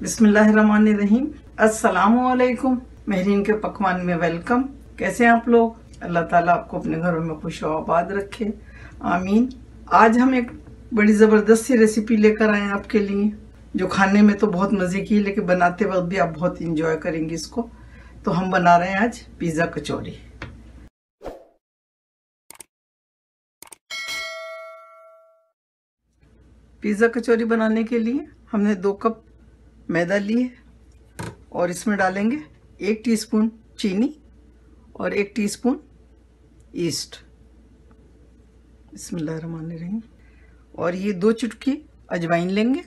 बिस्मिल्लाहिर्रहमानिर्रहीम। अस्सलामुअलैकुम। महरीन के पकवान में वेलकम। कैसे हैं आप लोग? अल्लाह ताला आपको अपने घरों में खुश और आबाद रखे, आमीन। आज हम एक बड़ी ज़बरदस्त सी रेसिपी लेकर आए हैं आपके लिए, जो खाने में तो बहुत मज़े की है, लेकिन बनाते वक्त भी आप बहुत इंजॉय करेंगे इसको। तो हम बना रहे हैं आज पिज़्ज़ा कचौरी। पिज़्ज़ा कचौरी बनाने के लिए हमने 2 कप मैदा लिए और इसमें डालेंगे 1 टीस्पून चीनी और 1 टीस्पून ईस्ट। बिस्मिल्लाहिर्रहमानिर्रहीम। और ये 2 चुटकी अजवाइन लेंगे,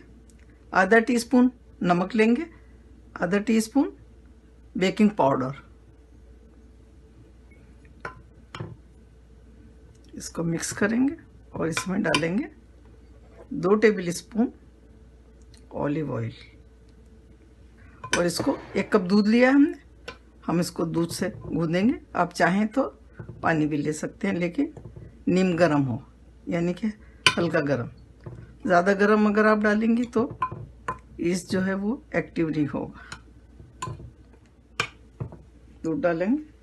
आधा टीस्पून नमक लेंगे, आधा टीस्पून बेकिंग पाउडर। इसको मिक्स करेंगे और इसमें डालेंगे 2 टेबल स्पून ऑलिव ऑयल। और इसको 1 कप दूध लिया हमने, हम इसको दूध से गूंदेंगे। आप चाहें तो पानी भी ले सकते हैं, लेकिन नीम गर्म हो, यानी कि हल्का गर्म। ज़्यादा गर्म अगर आप डालेंगी तो ईस्ट जो है वो एक्टिव नहीं होगा। दूध डालेंगे,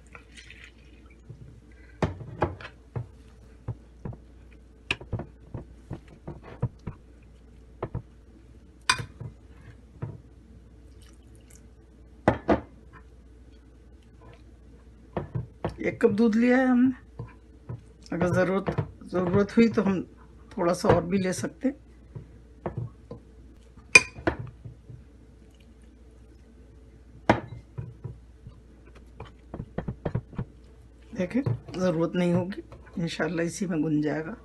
एक कप दूध लिया है हमने। अगर ज़रूरत हुई तो हम थोड़ा सा और भी ले सकते। देखें, ज़रूरत नहीं होगी, इंशाल्लाह इसी में गुन जाएगा।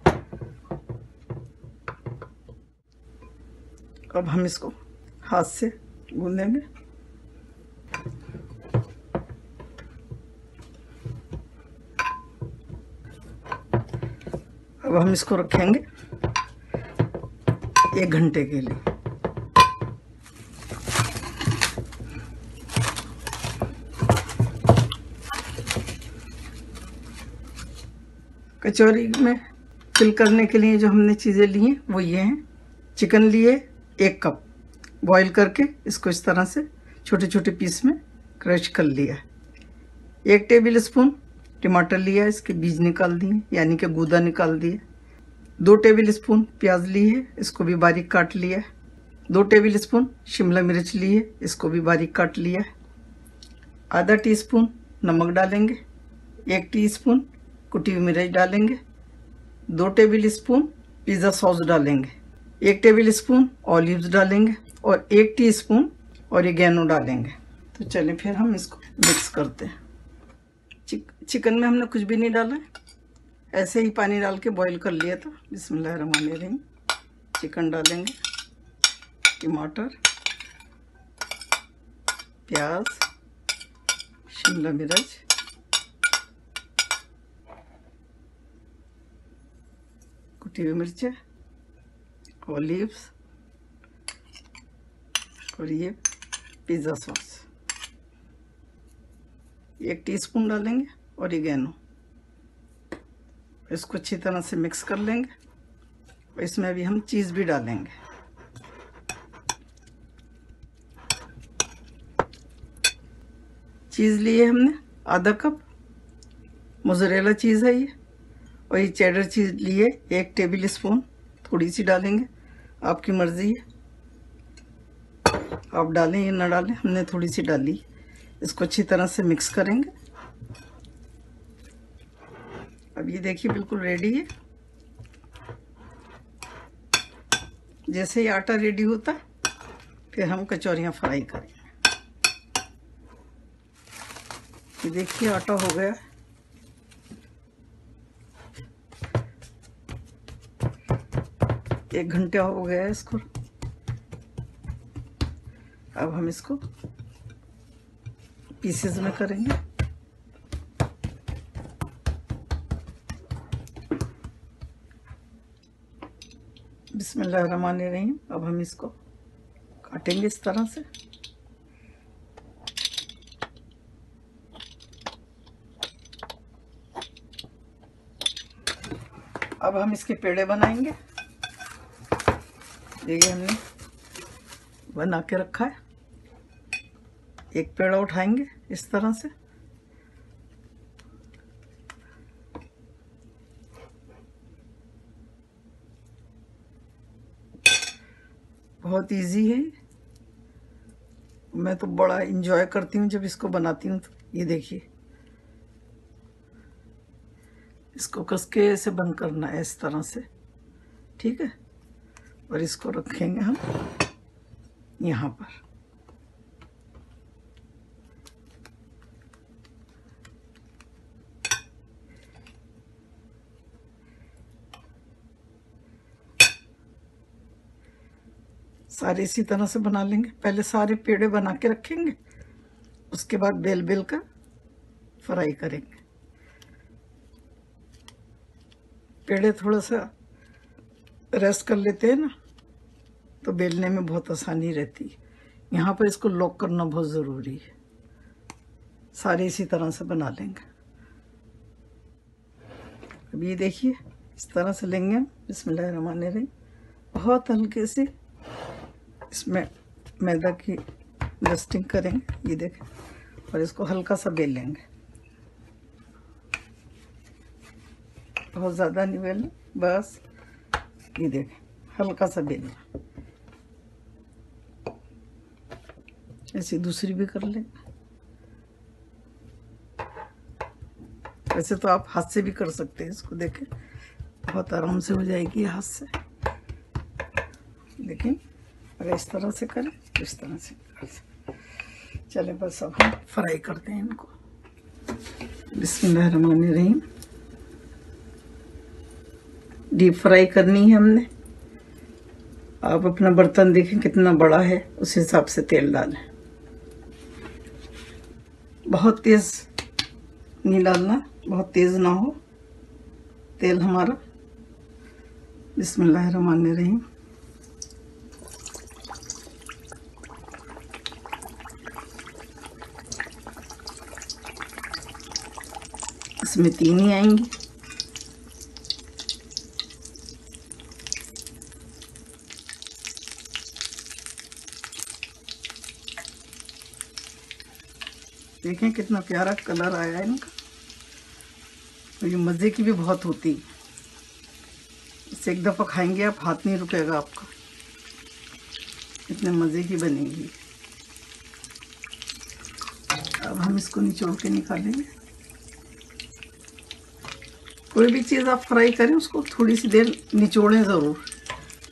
अब हम इसको हाथ से गूंदेंगे। अब हम इसको रखेंगे 1 घंटे के लिए। कचौरी में फिल करने के लिए जो हमने चीज़ें ली हैं वो ये हैं। चिकन लिए 1 कप, बॉईल करके इसको इस तरह से छोटे छोटे पीस में क्रश कर लिया। 1 टेबल स्पून टमाटर लिया, इसके बीज निकाल दिए, यानी कि गूदा निकाल दिए। 2 टेबल स्पून प्याज ली है, इसको भी बारीक काट लिया। 2 टेबल स्पून शिमला मिर्च ली है, इसको भी बारीक काट लिया। आधा टीस्पून नमक डालेंगे, 1 टीस्पून कुटी हुई मिर्च डालेंगे, 2 टेबल स्पून पिज़्ज़ा सॉस डालेंगे, 1 टेबल स्पून ऑलिव्स डालेंगे और 1 टीस्पून ऑरिगेनो डालेंगे। तो चलिए फिर हम इसको मिक्स करते हैं। चिकन में हमने कुछ भी नहीं डाला, ऐसे ही पानी डाल के बॉईल कर लिया था। बिस्मिल्लाहिर्रहमानिर्रहीम। चिकन डालेंगे, टमाटर, प्याज, शिमला मिर्च, कुटी हुई मिर्चें, ऑलिव्स और ये पिज़्ज़ा सॉस 1 टीस्पून डालेंगे, ऑरिगेनो। इसको अच्छी तरह से मिक्स कर लेंगे और इसमें अभी हम चीज़ भी डालेंगे। चीज़ लिए हमने आधा कप, मोज़रेला चीज़ है ये। और ये चेडर चीज़ लिए 1 टेबल स्पून, थोड़ी सी डालेंगे, आपकी मर्ज़ी है, आप डालें या ना डालें, हमने थोड़ी सी डाली। इसको अच्छी तरह से मिक्स करेंगे। अब ये देखिए बिल्कुल रेडी है। जैसे ही आटा रेडी होता है फिर हम कचौरियाँ फ्राई करेंगे। ये देखिए आटा हो गया है। एक घंटा हो गया है इसको। अब हम इसको पीसेस में करेंगे। बिस्मिल्लाहिर्रहमानिर्रहीम। अब हम इसको काटेंगे इस तरह से। अब हम इसके पेड़े बनाएंगे। देखिए हमने बना के रखा है। एक पेड़ा उठाएंगे इस तरह से, बहुत इजी है। मैं तो बड़ा इंजॉय करती हूँ जब इसको बनाती हूँ। तो ये देखिए, इसको कस के ऐसे बंद करना है इस तरह से, ठीक है। और इसको रखेंगे हम यहाँ पर। सारे इसी तरह से बना लेंगे। पहले सारे पेड़े बना के रखेंगे, उसके बाद बेल बेल कर फ्राई करेंगे। पेड़े थोड़ा सा रेस्ट कर लेते हैं ना, तो बेलने में बहुत आसानी रहती है। यहाँ पर इसको लॉक करना बहुत ज़रूरी है। सारे इसी तरह से बना लेंगे। अब ये देखिए, इस तरह से लेंगे हम। बिस्मिल्लाहिर्रहमानिर्रहीम। बहुत हल्के से इसमें मैदा की डस्टिंग करेंगे, ये देखें, और इसको हल्का सा बेल लेंगे। बहुत ज़्यादा नहीं बेलना, बस ये देखें, हल्का सा बेलना। ऐसे दूसरी भी कर लें। वैसे तो आप हाथ से भी कर सकते हैं इसको, देखें बहुत आराम से हो जाएगी हाथ से। लेकिन अगर इस तरह से करें तो इस तरह से कर सकते। चले बस अब हम फ्राई करते हैं इनको। बिस्मिल्लाहिर्रहमानिर्रहीम। डीप फ्राई करनी है हमने। आप अपना बर्तन देखें कितना बड़ा है, उस हिसाब से तेल डालें। बहुत तेज नहीं डालना, बहुत तेज ना हो तेल हमारा। बिस्मिल्लाहिर्रहमानिर्रहीम। इसमें 3 ही आएंगी। देखें कितना प्यारा कलर आया है इनका। तो ये मज़े की भी बहुत होती है। इसे एक दफ़ा खाएंगे आप, हाथ नहीं रुकेगा आपका, इतने मज़े की बनेगी। अब हम इसको निचोड़ के निकालेंगे। कोई भी चीज़ आप फ्राई करें उसको थोड़ी सी देर निचोड़ें ज़रूर।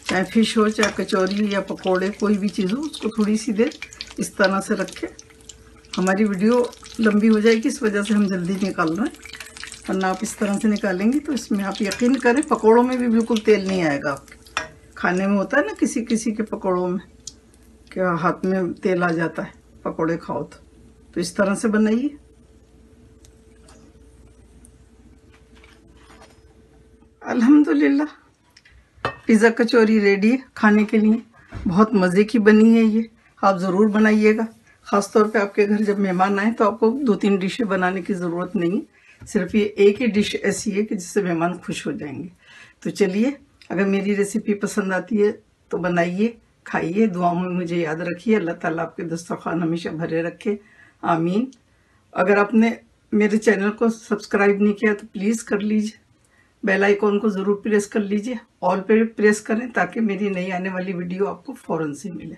चाहे फिश हो, चाहे कचौरी या पकोड़े, कोई भी चीज़ हो, उसको थोड़ी सी देर इस तरह से रखें। हमारी वीडियो लंबी हो जाएगी, इस वजह से हम जल्दी निकाल रहे हैं। वरना आप इस तरह से निकालेंगे तो इसमें आप यकीन करें पकोड़ों में भी बिल्कुल तेल नहीं आएगा आपके। खाने में होता है ना किसी किसी के पकोड़ों में क्या हाथ में तेल आ जाता है, पकोड़े खाओ तो इस तरह से बनाइए। अल्हम्दुलिल्लाह, पिज़्ज़ा कचौरी रेडी है खाने के लिए। बहुत मज़े की बनी है ये, आप ज़रूर बनाइएगा। ख़ास तौर पे आपके घर जब मेहमान आए तो आपको 2-3 डिशें बनाने की ज़रूरत नहीं है। सिर्फ ये एक ही डिश ऐसी है कि जिससे मेहमान खुश हो जाएंगे। तो चलिए, अगर मेरी रेसिपी पसंद आती है तो बनाइए, खाइए, दुआओं में मुझे याद रखिए। अल्लाह ताला आपके दस्तरखान हमेशा भरे रखे, आमीन। अगर आपने मेरे चैनल को सब्सक्राइब नहीं किया तो प्लीज़ कर लीजिए। बेल आइकॉन को ज़रूर प्रेस कर लीजिए, ऑल पे प्रेस करें ताकि मेरी नई आने वाली वीडियो आपको फ़ौरन से मिले।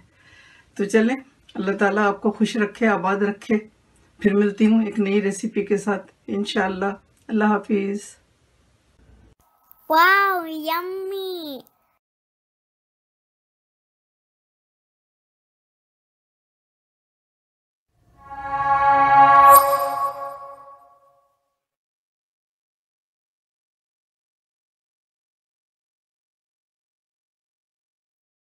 तो चलें, अल्लाह ताला आपको खुश रखे, आबाद रखे। फिर मिलती हूँ एक नई रेसिपी के साथ इंशाअल्लाह। अल्लाह हाफिज़। Wow, yummy!